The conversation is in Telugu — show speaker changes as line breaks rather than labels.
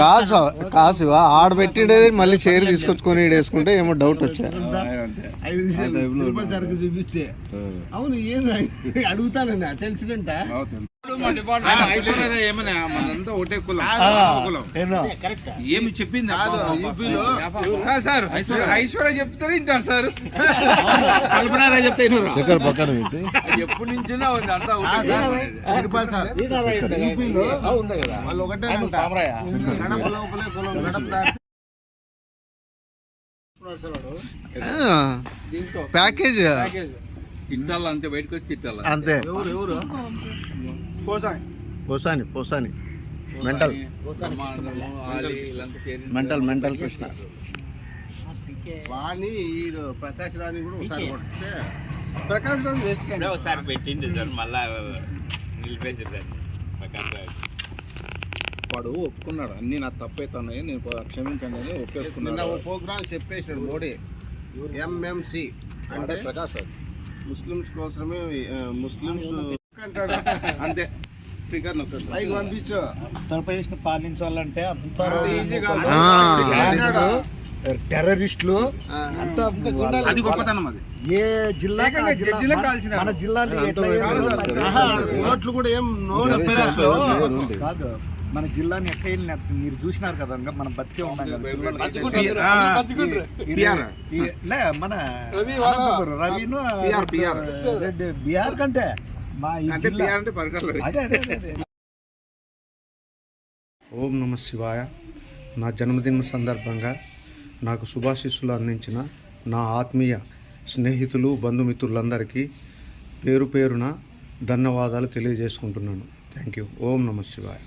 కాసు కాసు ఆడబెట్టిండేది మళ్ళీ చైర్ తీసుకొచ్చుకొని వేసుకుంటే ఏమో డౌట్ వచ్చా.
5 నిమిషాలు సరుకు చూపిస్తే అవును ఏంది అడుగుతానన్నా తెలిసినంట.
ఏమి చెప్పింది సార్? ఐశ్వర్య చెప్తారు వింటారు సార్. కల్పన చెప్తే
చక్కెర పక్కన
ఎప్పటి నుంచినా ఉంది అంతా
వాళ్ళు ఒకటే గడప లోపలే కులం గడప
ప్యాకేజ్
తిట్టాలి అంతే, బయటకు వచ్చి తిట్టాలి
అంతే.
ఎవరు
పోసాని మెంటల్ కృష్ణ
వాణి ప్రకాష్ రాణి కూడా ఒకసారి కొట్టితే
ప్రకాష్ రాజు వేస్ట్
ఒకసారి పెట్టింది సార్, మళ్ళా నిలిపేసి ప్రకాష్ రాజు
వాడు ఒప్పుకున్నాడు అన్ని నాకు తప్పైతున్నాయి, నేను క్షమించండి అని ఒప్పేసుకున్నాడు.
నిన్న ఓ ప్రోగ్రామ్ చెప్పేసినాడు మోడీ. ఎంఎంసి అంటే
ప్రకాష్ రాజు
ముస్లిమ్స్ కోసమే ముస్లిమ్స్ అంటాడు
అంతే.
పైకి పంపించు
ఉత్తరప్రదేశ్ పాలించాలంటే అంతా
ఆ.
టెర్రరిస్టులు అంతా
అది గొప్పతనం. అది
ఏ జిల్లా మన జిల్లాలో ఎట్లా
ఓట్లు కూడా ఏం
కాదు, మన జిల్లాని ఎట్లా మీరు చూసినారు కదా, మనం బతికే ఉన్నాం కదా. మన రవిను రెడ్డి బీహార్ కంటే మా
ఓం నమ శివాయ. నా జన్మదిన సందర్భంగా నాకు శుభాశీస్సులు అందించిన నా ఆత్మీయ స్నేహితులు బంధుమిత్రులందరికీ పేరు పేరున ధన్యవాదాలు తెలియజేసుకుంటున్నాను. Thank you. ఓం నమ శివాయ.